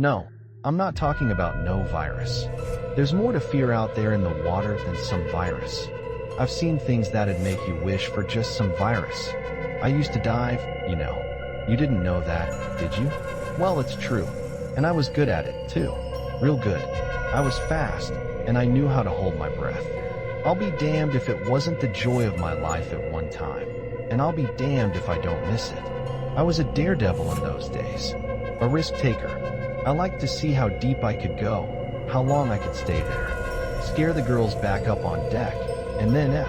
No, I'm not talking about no virus. There's more to fear out there in the water than some virus. I've seen things that'd make you wish for just some virus. I used to dive, you know. You didn't know that, did you? Well, it's true. And I was good at it, too. Real good. I was fast, and I knew how to hold my breath. I'll be damned if it wasn't the joy of my life at one time. And I'll be damned if I don't miss it. I was a daredevil in those days. A risk taker. I liked to see how deep I could go, how long I could stay there. Scare the girls back up on deck, and then,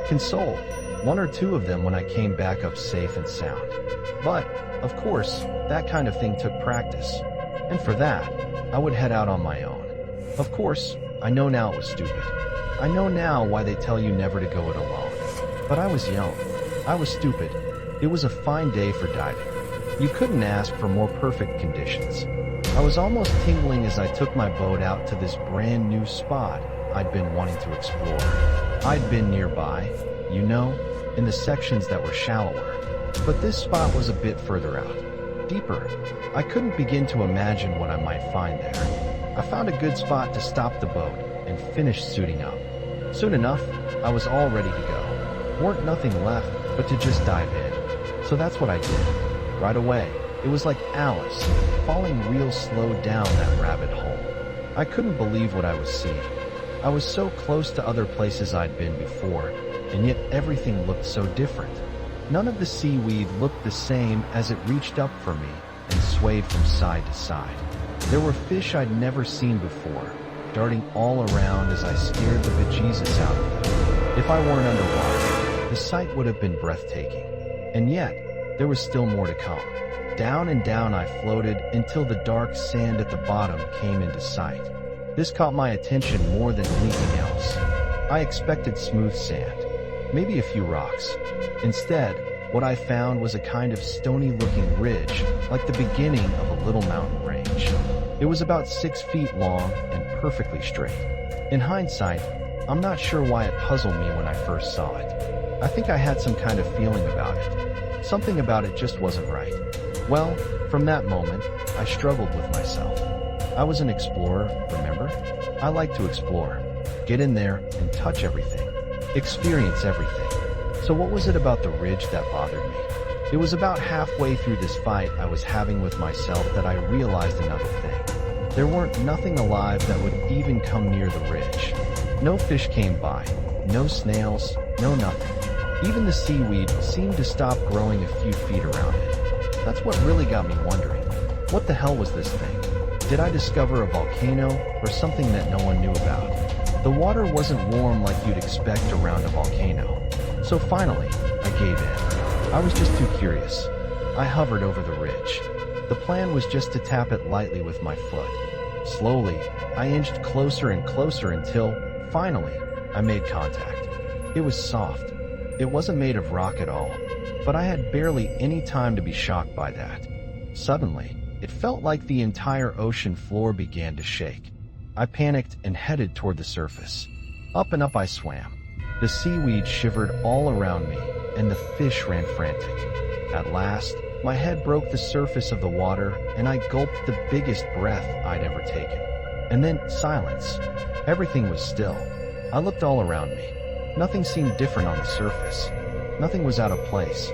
console one or two of them when I came back up safe and sound. But, of course, that kind of thing took practice. And for that, I would head out on my own. Of course, I know now it was stupid. I know now why they tell you never to go it alone. But I was young. I was stupid. It was a fine day for diving. You couldn't ask for more perfect conditions. I was almost tingling as I took my boat out to this brand new spot I'd been wanting to explore. I'd been nearby, you know, in the sections that were shallower. But this spot was a bit further out, deeper. I couldn't begin to imagine what I might find there. I found a good spot to stop the boat and finish suiting up. Soon enough, I was all ready to go. Weren't nothing left but to just dive in. So that's what I did. Right away, it was like Alice, falling real slow down that rabbit hole. I couldn't believe what I was seeing. I was so close to other places I'd been before, and yet everything looked so different. None of the seaweed looked the same as it reached up for me and swayed from side to side. There were fish I'd never seen before, darting all around as I scared the bejesus out of them. If I weren't underwater, the sight would have been breathtaking. And yet, there was still more to come. Down and down I floated until the dark sand at the bottom came into sight. This caught my attention more than anything else. I expected smooth sand, maybe a few rocks. Instead, what I found was a kind of stony-looking ridge, like the beginning of a little mountain range. It was about 6 feet long and perfectly straight. In hindsight, I'm not sure why it puzzled me when I first saw it. I think I had some kind of feeling about it. Something about it just wasn't right. Well, from that moment, I struggled with myself. I was an explorer, remember? I like to explore. Get in there and touch everything. Experience everything. So what was it about the ridge that bothered me? It was about halfway through this fight I was having with myself that I realized another thing. There weren't nothing alive that would even come near the ridge. No fish came by, no snails, no nothing. Even the seaweed seemed to stop growing a few feet around it. That's what really got me wondering. What the hell was this thing? Did I discover a volcano or something that no one knew about? The water wasn't warm like you'd expect around a volcano. So finally, I gave in. I was just too curious. I hovered over the ridge. The plan was just to tap it lightly with my foot. Slowly, I inched closer and closer until, finally, I made contact. It was soft. It wasn't made of rock at all, but I had barely any time to be shocked by that. Suddenly, it felt like the entire ocean floor began to shake. I panicked and headed toward the surface. Up and up I swam. The seaweed shivered all around me, and the fish ran frantic. At last, my head broke the surface of the water, and I gulped the biggest breath I'd ever taken. And then silence. Everything was still. I looked all around me. Nothing seemed different on the surface. Nothing was out of place.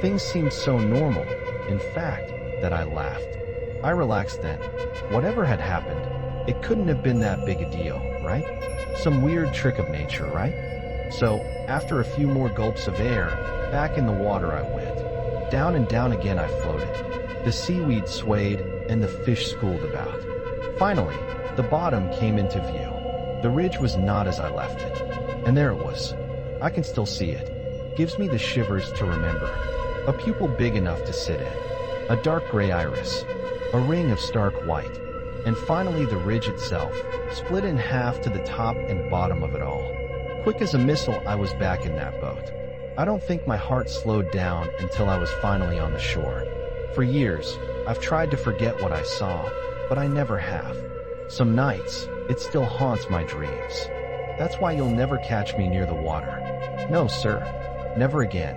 Things seemed so normal, in fact, that I laughed. I relaxed then. Whatever had happened, it couldn't have been that big a deal, right? Some weird trick of nature, right? So, after a few more gulps of air, back in the water I went. Down and down again I floated. The seaweed swayed, and the fish schooled about. Finally, the bottom came into view. The ridge was not as I left it. And there it was. I can still see it. Gives me the shivers to remember. A pupil big enough to sit in. A dark gray iris. A ring of stark white. And finally the ridge itself, split in half to the top and bottom of it all. Quick as a missile, I was back in that boat. I don't think my heart slowed down until I was finally on the shore. For years, I've tried to forget what I saw, but I never have. Some nights, it still haunts my dreams. That's why you'll never catch me near the water. No, sir. Never again.